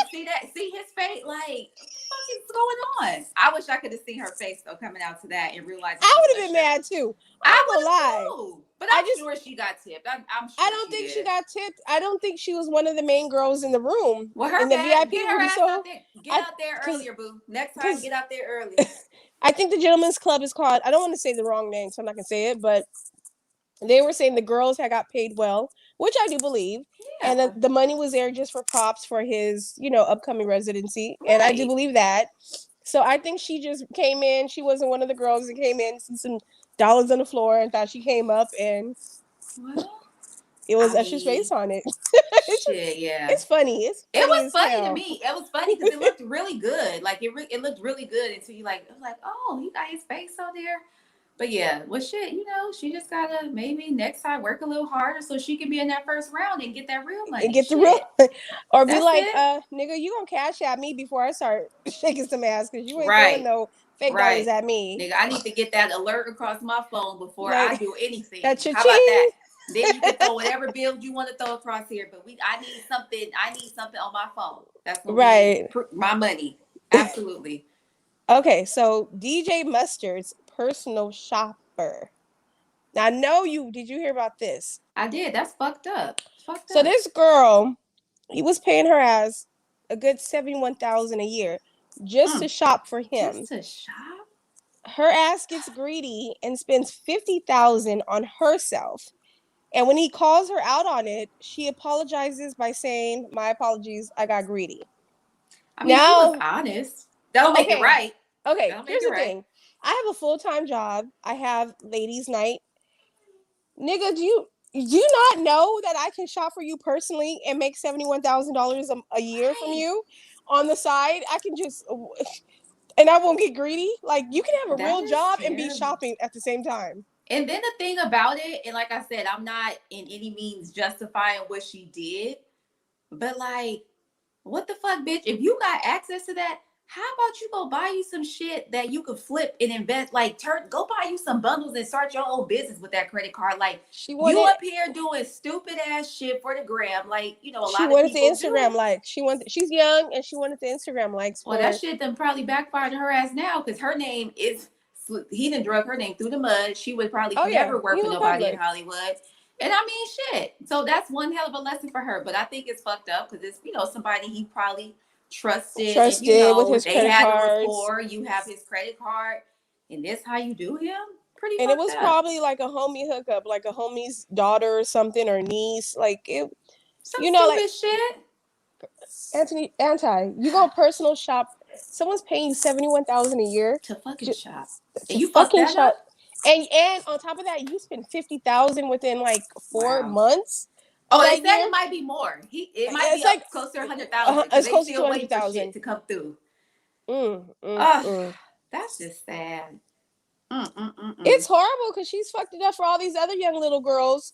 see his face. Like what is going on? I wish I could have seen her face though coming out to that and realizing I would have been mad too. I would lie. Too. But I'm sure she got tipped. I'm sure I don't think she got tipped. I don't think she was one of the main girls in the room. Well, her in the VIP get her ass out there. Get out there earlier, boo. Next time, get out there early. I think the gentleman's club is called. I don't want to say the wrong name, so I'm not gonna say it. But they were saying the girls had got paid well, which I do believe, and the money was there just for props for his, upcoming residency, and I do believe that. So I think she just came in. She wasn't one of the girls that came in, see some dollars on the floor, and thought she came up, and it was Usher's face on it. Shit, yeah. It's funny. It was funny to me. It was funny because it looked really good. Like it looked really good until you like, oh, he got his face on there. But yeah, well, shit, she just gotta maybe next time work a little harder so she can be in that first round and get that real money. And get the real, or be like, nigga, you gonna cash at me before I start shaking some ass because you ain't throwing no fake dollars at me. Nigga, I need to get that alert across my phone before I do anything. How about that? Then you can throw whatever bills you want to throw across here. But I need something on my phone. That's what my money. Absolutely. Okay, so DJ Mustard's personal shopper. Now, I know did you hear about this? I did. That's fucked up. So this girl, he was paying her ass a good $71,000 a year just to shop for him. Just to shop? Her ass gets greedy and spends $50,000 on herself. And when he calls her out on it, she apologizes by saying, "My apologies, I got greedy." I mean, now, she was honest. That'll make it right. Okay, here's the thing. I have a full-time job. I have ladies' night. Nigga, do you not know that I can shop for you personally and make $71,000 a year from you on the side? I can just, and I won't get greedy. Like, you can have a real job and be shopping at the same time. And then the thing about it, and like I said, I'm not in any means justifying what she did, but like, what the fuck, bitch? If you got access to that, how about you go buy you some shit that you could flip and invest? Like, go buy you some bundles and start your own business with that credit card. Like, you up here doing stupid ass shit for the gram. Like, a lot of people. She wanted the Instagram likes. She's young and she wanted the Instagram likes. Well, that shit then probably backfired to her ass now because her name is. He done drug her name through the mud. She would probably never work for nobody in Hollywood. And I mean, shit. So that's one hell of a lesson for her. But I think it's fucked up because it's, somebody he probably trusted and, with his credit cards. Rapport. You have his credit card. And this how you do him? Pretty and it was up. Probably like a homie hookup, like a homie's daughter or something or niece. Like it, some stupid shit. Anti, you go personal shop. Someone's paying you $71,000 a year to fucking shop. And you fucking shop. And on top of that, you spend $50,000 within like 4 months. Oh, they said it might be more. It might be like close to 100,000. It's close to 100,000 to come through. That's just sad. It's horrible because she's fucked it up for all these other young little girls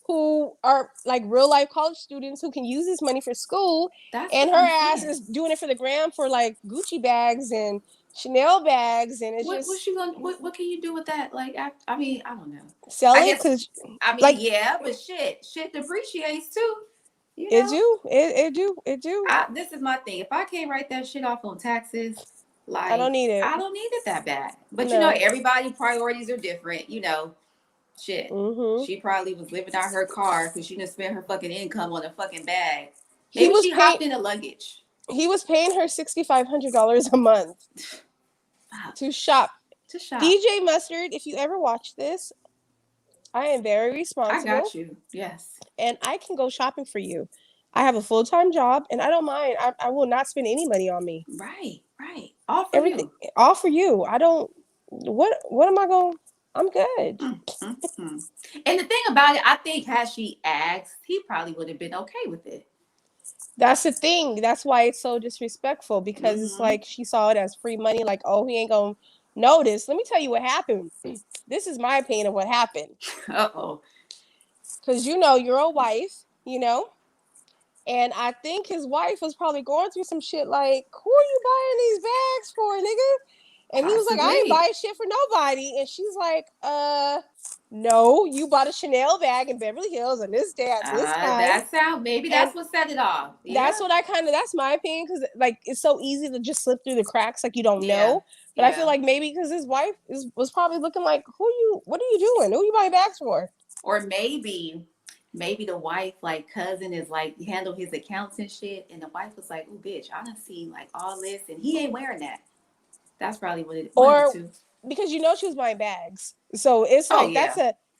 who are like real life college students who can use this money for school. And her ass is doing it for the gram for like Gucci bags and Chanel bags, and it's what can you do with that? Like, I mean, I don't know. Sell it because but shit depreciates too. It do. This is my thing. If I can't write that shit off on taxes, like I don't need it. I don't need it that bad. But everybody's priorities are different. Shit. Mm-hmm. She probably was living out her car because she didn't spend her fucking income on a fucking bag. Maybe she hopped in a luggage. He was paying her $6,500 a month to shop. DJ Mustard, if you ever watch this, I am very responsible. I got you. Yes. And I can go shopping for you. I have a full-time job, and I don't mind. I will not spend any money on me. Right. All for you. All for you. I don't. What am I going? I'm good. Mm-hmm. And the thing about it, I think had she asked, he probably would have been okay with it. That's the thing. That's why it's so disrespectful because it's like she saw it as free money. Like, oh, he ain't gonna notice. Let me tell you what happened. This is my opinion of what happened. Uh-oh. Because you're a wife, and I think his wife was probably going through some shit like, who are you buying these bags for, nigga? And he was like, I ain't buying shit for nobody. And she's like, no, you bought a Chanel bag in Beverly Hills on this day at this time. That's how, maybe that's what set it off. Yeah. That's my opinion, because like it's so easy to just slip through the cracks, like you don't know. But I feel like maybe because his wife was probably looking like, what are you doing? Who are you buying bags for? Or maybe the wife, like cousin, is like handle his accounts and shit, and the wife was like, "Oh, bitch, I done seen like all this, and he ain't wearing that." That's probably what it. Or because she was buying bags, so it's like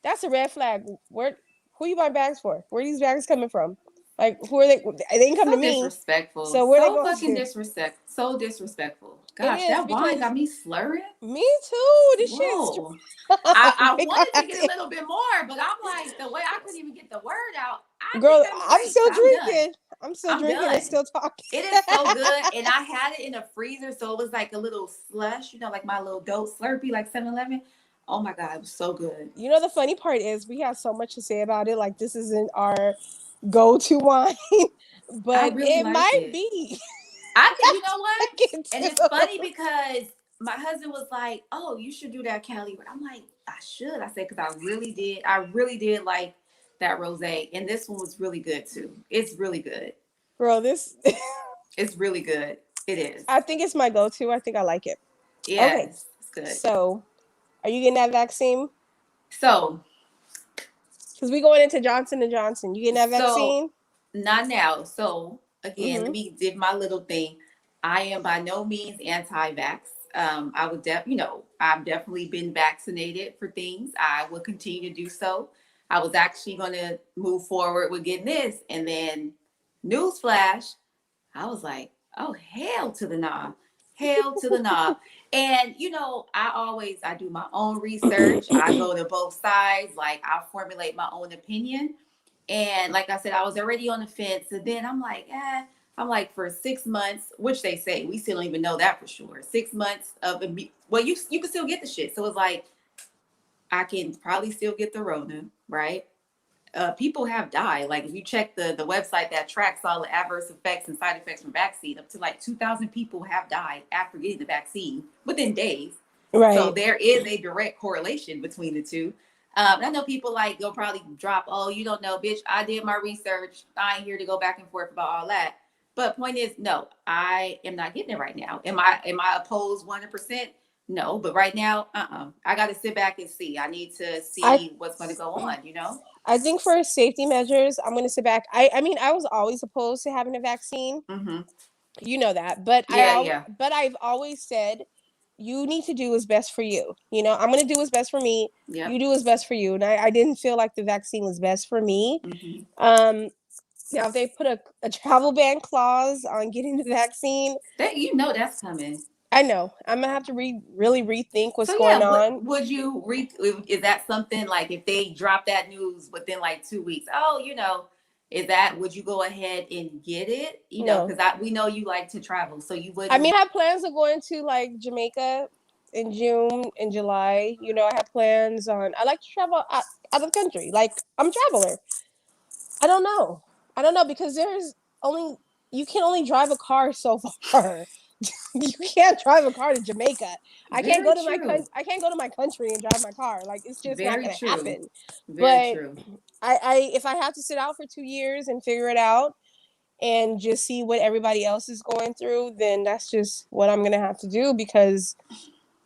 that's a red flag. Who you buying bags for? Where are these bags coming from? Like, who are they? They didn't come to me. Disrespectful. So where they going? Fucking disrespectful. So disrespectful. Gosh, that wine got me slurring. Me too. This shit is. I wanted to get a little bit more, but I'm like, the way I couldn't even get the word out. Girl, I'm still drinking. I'm still drinking and still talking. It is so good. And I had it in a freezer, so it was like a little slush, like my little goat Slurpee, like 7-Eleven. Oh my God, it was so good. The funny part is we have so much to say about it. Like, this isn't our go-to wine, but it might be. I think, you know what? And it's funny because my husband was like, "Oh, you should do that Cali." I'm like, I should. I said, because I really did like that rosé, and this one was really good too. It's really good, girl. This it's really good. It is. I think it's my go-to. I think I like it. Yeah, okay. It's good. So, are you getting that vaccine? So, because we going into Johnson & Johnson. You getting that vaccine? Not now. So again, let me give my little thing. I am by no means anti-vax. I would I've definitely been vaccinated for things. I will continue to do so. I was actually going to move forward with getting this, and then newsflash, I was like, oh, hell to the nah. Hell to the nah. And I do my own research. I go to both sides. Like, I formulate my own opinion. And like I said, I was already on the fence. And then I'm like, for 6 months, which they say, we still don't even know that for sure. 6 months of, you can still get the shit. So it's like, I can probably still get the Rona, right? People have died. Like, if you check the website that tracks all the adverse effects and side effects from vaccine, up to like 2,000 people have died after getting the vaccine within days. Right. So there is a direct correlation between the two. I know people go probably drop, oh, you don't know, bitch, I did my research. I ain't here to go back and forth about all that. But point is, no, I am not getting it right now. Am I opposed 100%? No, but right now, I got to sit back and see. I need to see what's going to go on, I think for safety measures, I'm going to sit back. I mean, I was always opposed to having a vaccine. Mm-hmm. You know that. But but I've always said, you need to do what's best for you. I'm going to do what's best for me. Yep. You do what's best for you. And I didn't feel like the vaccine was best for me. Mm-hmm. Now, if they put a travel ban clause on getting the vaccine, that's coming. I know. I'm gonna have to really rethink what's going on. Would you is that something like if they drop that news within like 2 weeks? Oh, would you go ahead and get it? Because we know you like to travel, so you would. I mean, I have plans of going to like Jamaica in June and July. I have plans on. I like to travel out of the country. Like, I'm a traveler. I don't know because you can only drive a car so far. You can't drive a car to Jamaica. I can't go to my country and drive my car. Like, it's just not gonna happen. Very true. I if I have to sit out for 2 years and figure it out and just see what everybody else is going through, then that's just what I'm gonna have to do, because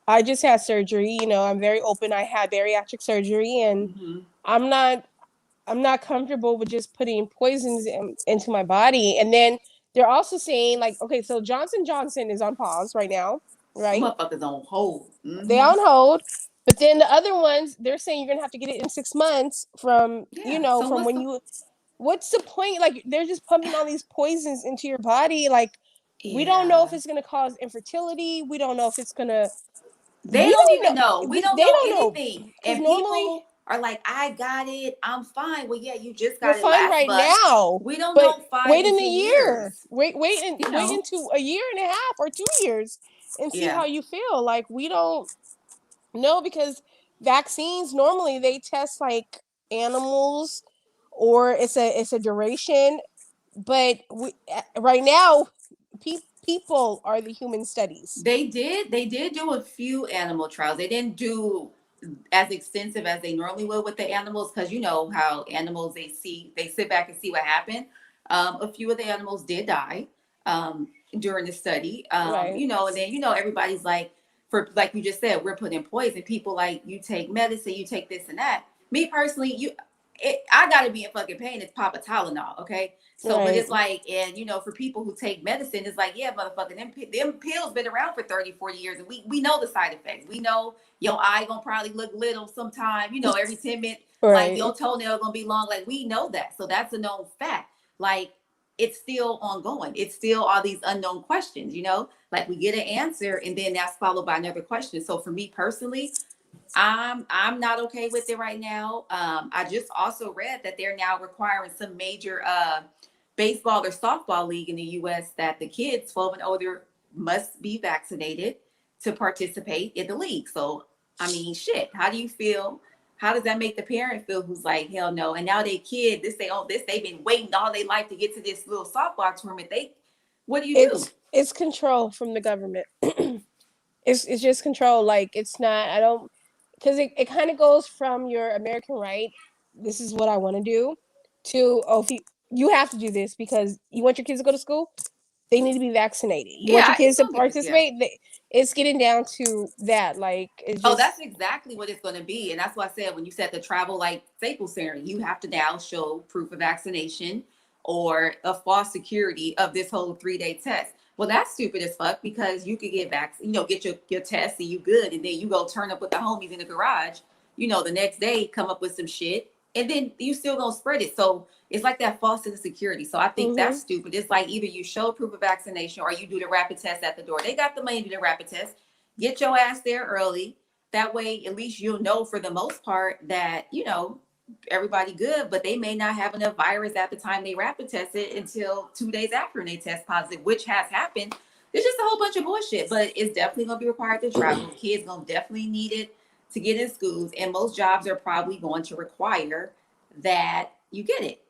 I just had surgery. I'm very open. I had bariatric surgery, and I'm not comfortable with just putting poisons into my body. And then they're also saying, like, okay, so Johnson & Johnson is on pause right now, right? Motherfuckers on hold. Mm-hmm. They're on hold. But then the other ones, they're saying you're going to have to get it in 6 months from, from when you... What's the point? Like, they're just pumping all these poisons into your body. Like, we don't know if it's going to cause infertility. We don't know if it's going to... They don't even know. We don't know anything. And people are like, I got it, I'm fine. Well, yeah, you just got it fine right now. We don't know 5 wait in a year. Wait into a year and a half or 2 years and see how you feel. Like, we don't know, because vaccines normally they test like animals, or it's a duration. But right now, people are the human studies. They did do a few animal trials. They didn't do as extensive as they normally would with the animals, because you know how animals, they sit back and see what happened. A few of the animals did die during the study. Right. You know, and then everybody's like, for like you just said, we're putting poison. People like, you take medicine, you take this and that. Me personally, I gotta be in fucking pain. It's pop a Tylenol, okay? So, right. But it's like, and for people who take medicine, it's like, yeah, motherfucker, them pills been around for 30, 40 years, and we know the side effects. We know your eye gonna probably look little sometime, every 10 minutes, right. Like your toenail gonna be long. Like, we know that. So that's a known fact. Like, it's still ongoing. It's still all these unknown questions, like we get an answer and then that's followed by another question. So for me personally, I'm not okay with it right now. I just also read that they're now requiring some major baseball or softball league in the U.S. that the kids 12 and older must be vaccinated to participate in the league. So, I mean, shit, how do you feel? How does that make the parent feel who's like, hell no? And now they kid, they've been waiting all their life to get to this little softball tournament. What do you do? It's control from the government. It's just control. Like, it's not, because it kind of goes from your American right, this is what I want to do, to, if you have to do this because you want your kids to go to school, they need to be vaccinated. You want your kids to participate. It's getting down to that. Like, it's just, that's exactly what it's going to be. And that's why I said, when you said the travel, like Staples Center, you have to now show proof of vaccination or a false security of this whole 3-day test. Well, that's stupid as fuck, because you could get get your test and you good, and then you go turn up with the homies in the garage, the next day come up with some shit, and then you still gonna spread it. So it's like that false sense of security. So I think that's stupid. It's like, either you show proof of vaccination or you do the rapid test at the door. They got the money to do the rapid test. Get your ass there early. That way, at least you'll know for the most part that, everybody good, but they may not have enough virus at the time they rapid test it until 2 days after and they test positive, which has happened. There's just a whole bunch of bullshit, but it's definitely going to be required to travel. Kids going to definitely need it to get in schools, and most jobs are probably going to require that you get it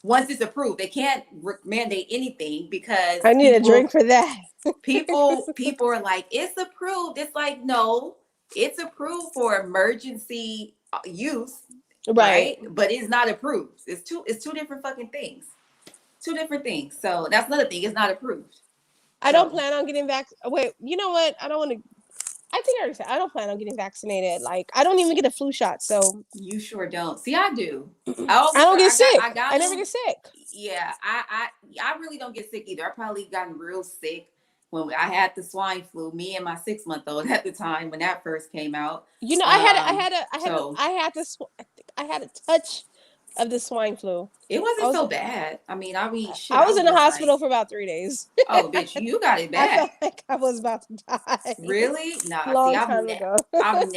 once it's approved. They can't mandate anything, because I need a drink for that. people are like, it's approved. It's like, no, it's approved for emergency use. Right. But it's not approved. It's two different fucking things. Two different things. So that's another thing. It's not approved. I don't plan on getting Wait, you know what? I don't want to. I think I already said I don't plan on getting vaccinated. Like, I don't even get a flu shot. So you sure don't. See, I do. I don't get sick. I never get sick. Yeah, I really don't get sick either. I probably gotten real sick when I had the swine flu. Me and my 6-month-old at the time when that first came out. I had a touch of the swine flu. It wasn't so bad. I mean, shit, I was in the hospital for about 3 days. Oh, bitch, you got it bad. I felt like I was about to die. Really? Nah. Long time ago. I've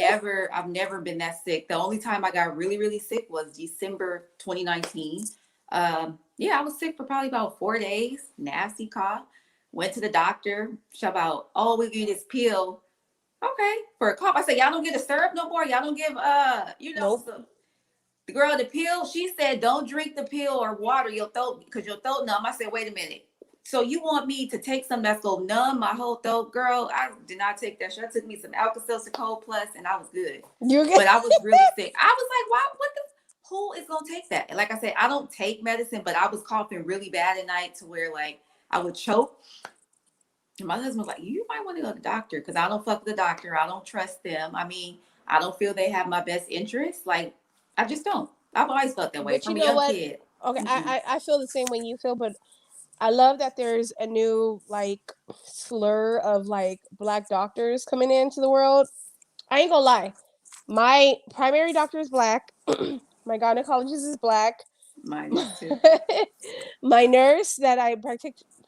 never been that sick. The only time I got really, really sick was December 2019. Yeah, I was sick for probably about 4 days. Nasty cough. Went to the doctor. She about, we give you this pill. Okay, for a cough. I said, y'all don't get a syrup no more. Y'all don't give Nope. So the girl, the pill, she said, don't drink the pill or water your throat because your throat numb. I said, wait a minute. So you want me to take something that's going to numb my whole throat? Girl, I did not take that shit. I took me some Alka-Seltzer Cold Plus and I was good. You're good. But I was really sick. I was like, who is going to take that? And like I said, I don't take medicine, but I was coughing really bad at night to where like I would choke. And my husband was like, you might want to go to the doctor, because I don't fuck with the doctor. I don't trust them. I mean, I don't feel they have my best interest. Like, I just don't. I've always felt that way from a young kid. Okay, I feel the same way you feel, but I love that there's a new like slur of like Black doctors coming into the world. I ain't gonna lie. My primary doctor is Black. My gynecologist is Black. Mine is too. My nurse that I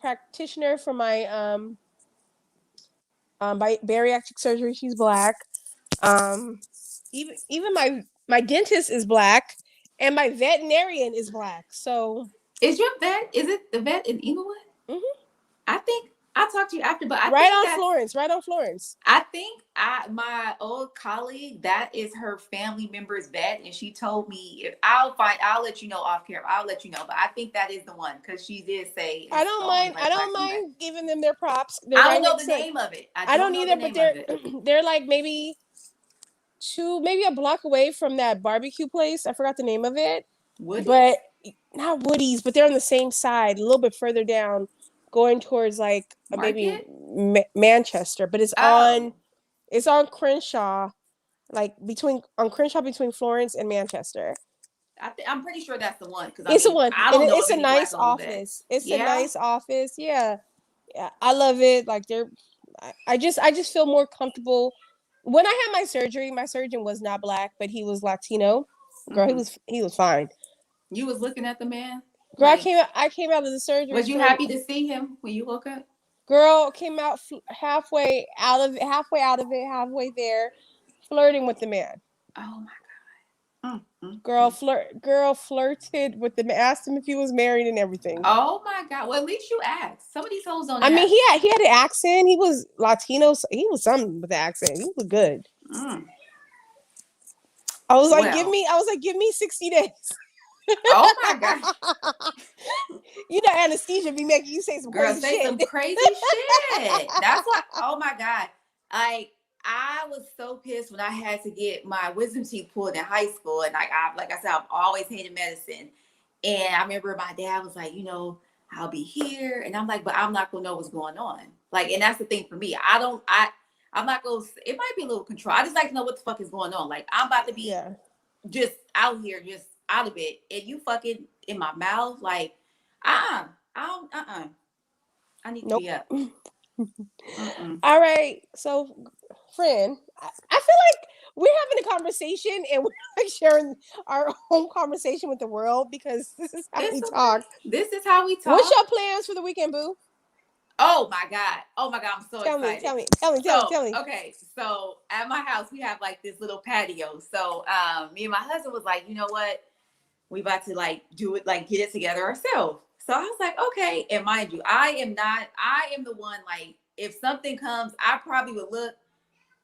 practitioner for my bariatric surgery, she's Black. Even my dentist is Black, and my veterinarian is Black. So is your vet? Is it the vet in Inglewood? Mm-hmm. I think I'll talk to you after, but I right think on Florence. Right on Florence. I think my old colleague, that is her family member's vet, and she told me if I'll let you know off camera. I'll let you know, but I think that is the one because she did say I don't mind. Like I don't mind giving them their props. I don't know the name of it. I don't either, but they're like maybe a block away from that barbecue place. I forgot the name of it. Woody's? But not Woody's, but they're on the same side, a little bit further down, going towards like maybe Manchester. But it's on Crenshaw, like between Florence and Manchester. I'm pretty sure that's the one because it's the one. I don't know. It's a nice office. It's a nice office. Yeah, I love it. Like I just feel more comfortable. When I had my surgery, my surgeon was not black, but he was Latino. Girl, he was fine. You was looking at the man? Girl, I came out of the surgery. Was you happy to see him when you woke up? Girl, came out halfway out of it, halfway there, flirting with the man. Oh my God. Girl flirted with the man, asked him if he was married and everything. Oh my God. Well, at least you asked. Some of these hoes don't I mean, he had an accent. He was Latino. So he was something with the accent. He was good. I was like, give me 60 days. Oh my God. You know, anesthesia be making you say some crazy shit. Some crazy shit. That's what, oh my God. Like, I was so pissed when I had to get my wisdom teeth pulled in high school. And like I said, I've always hated medicine. And I remember my dad was like, you know, I'll be here. And I'm like, but I'm not going to know what's going on. Like, and that's the thing for me. I'm not going to, it might be a little control. I just like to know what the fuck is going on. Like, I'm about to be just out here, just out of it. And you fucking in my mouth. Like, I need to be up. All right. So, friend, I feel like we're having a conversation and we're like sharing our own conversation with the world because this is how we talk. This is how we talk. What's your plans for the weekend, boo? Oh my God. I'm so excited. Tell me. Okay. So at my house, we have like this little patio. So me and my husband was like, you know what? We about to like do it, like get it together ourselves. So I was like, okay. And mind you, I am the one, like, if something comes, I probably would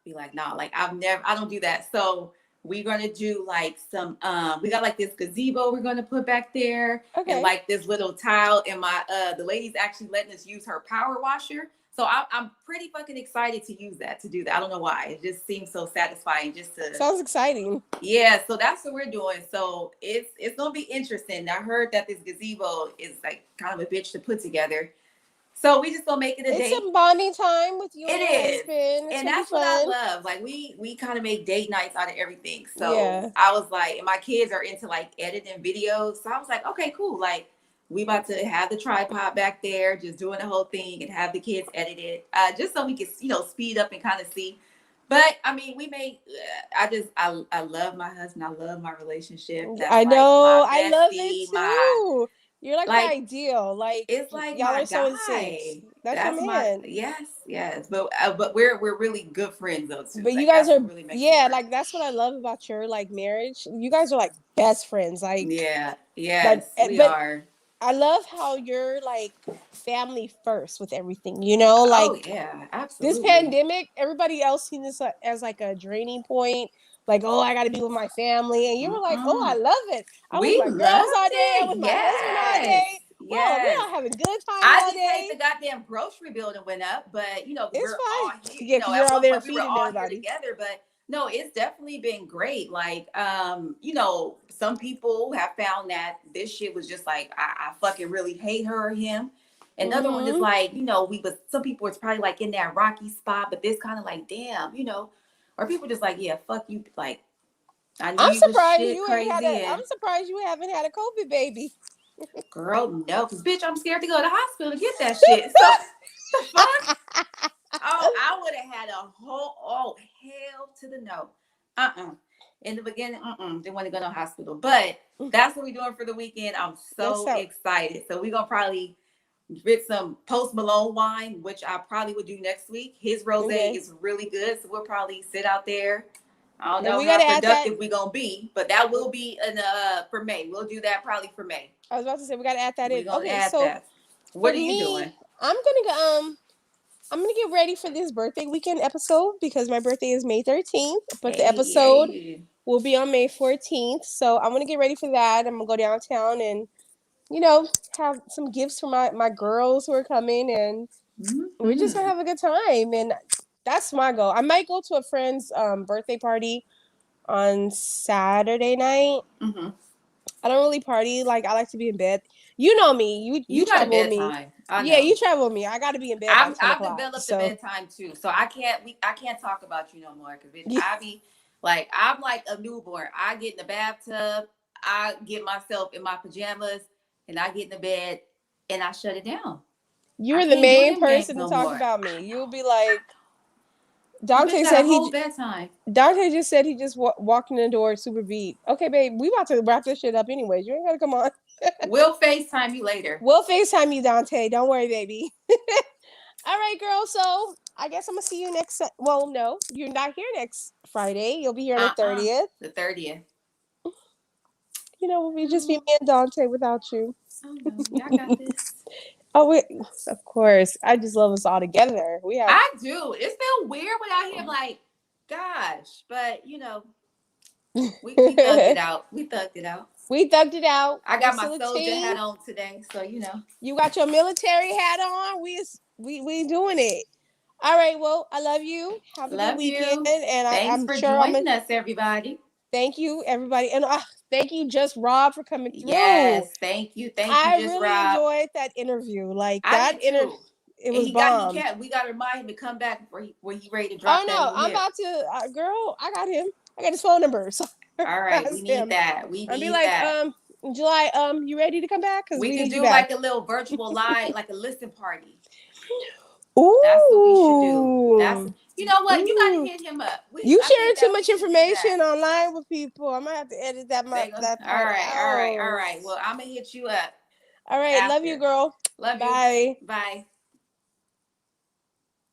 be like, nah, like I don't do that. So we're going to do like some, we got like this gazebo we're going to put back there. Okay. And like this little tile, and the lady's actually letting us use her power washer. So I'm pretty fucking excited to use that, to do that. I don't know why. It just seems so satisfying just to. Sounds exciting. Yeah. So that's what we're doing. So it's going to be interesting. I heard that this gazebo is like kind of a bitch to put together. So we just gonna make it a date. It's a bonding time with you and your husband. And that's what I love. Like we kind of make date nights out of everything. So I was like, and my kids are into like editing videos. So I was like, okay, cool. Like we about to have the tripod back there, just doing the whole thing, and have the kids edit it, just so we can, speed up and kind of see. But I mean, we make. I love my husband. I love my relationship. That's I know. Like my bestie, I love it too. You're like my ideal. Like it's like y'all my are so insane. That's your man. Yes. But we're really good friends though too. But like, you guys are really like that's what I love about your like marriage. You guys are like best friends. Like we are. I love how you're like family first with everything. Like oh yeah, absolutely. This pandemic, everybody else seen this as like a draining point. Like, oh, I got to be with my family. And you were like, oh, I love it. I was with my girls all day. I was with my husband all day. Yes. We're all having good time all day. I just the goddamn grocery bill that went up. But, it's we're fine. all here. You're all there feeding everybody. Together. But, no, it's definitely been great. Like, some people have found that this shit was just like, I fucking really hate her or him. Another one is like, some people it's probably like in that rocky spot. But this kind of like, damn, or people just like, yeah, fuck you. Like, I'm surprised you haven't had a COVID baby. Girl, no, because bitch, I'm scared to go to the hospital to get that shit. So the fuck? Oh, I would have had a whole hell to the no. In the beginning, didn't want to go to the hospital. But that's what we're doing for the weekend. I'm so excited. So we're gonna probably get some Post Malone wine, which I probably would do next week. His rosé is really good, so we'll probably sit out there. I don't know how productive we're gonna be, but that will be for May. We'll do that probably for May. I was about to say we gotta add that in. Okay, so that. What are you doing? I'm gonna go. I'm gonna get ready for this birthday weekend episode because my birthday is May 13th, but the episode will be on May 14th. So I'm gonna get ready for that. I'm gonna go downtown and, have some gifts for my girls who are coming, and we're just gonna have a good time. And that's my goal. I might go to a friend's birthday party on Saturday night. I don't really party. Like, I like to be in bed. You know me. You travel with me. Yeah, you travel with me. I got to be in bed by 10 o'clock. I've developed a bedtime too, so I can't talk about you no more because I be like, I'm like a newborn. I get in the bathtub, I get myself in my pajamas, and I get in the bed and I shut it down. You're the main person to talk about me. You'll be like, Dante said Dante just said he just walked in the door super beat. Okay, babe, we about to wrap this shit up anyways. You ain't gotta come on. We'll FaceTime you later. We'll FaceTime you, Dante. Don't worry, baby. All right, girl. So I guess I'm gonna see you next. Well, no, you're not here next Friday. You'll be here on the 30th. The 30th. We'll just be me and Dante without you. Oh no, y'all got this. Oh, wait, of course. I just love us all together. I do. It's still weird without him. Like, gosh, but we thugged it out. We thugged it out. I got my soldier hat on today, so You got your military hat on. We doing it. All right. Well, I love you. Have a good weekend, and I'm for sure joining us, everybody. Thank you, everybody, and thank you, Just Rob, for coming through. Yes, thank you, Just Rob. I really enjoyed that interview. Like that interview, it was bomb. We got to remind him to come back when he ready to drop. Oh no, I'm about to, girl. I got him. I got his phone number. So all right, we need that. We need that. July, you ready to come back? Because we can do like a little virtual live, like a listen party. Ooh. That's what we should do. You know what? You got to hit him up. You sharing too much information online with people. I might have to edit that part. All right. Well, I'm going to hit you up. All right. After. Love you, girl. Love you. Bye. Bye.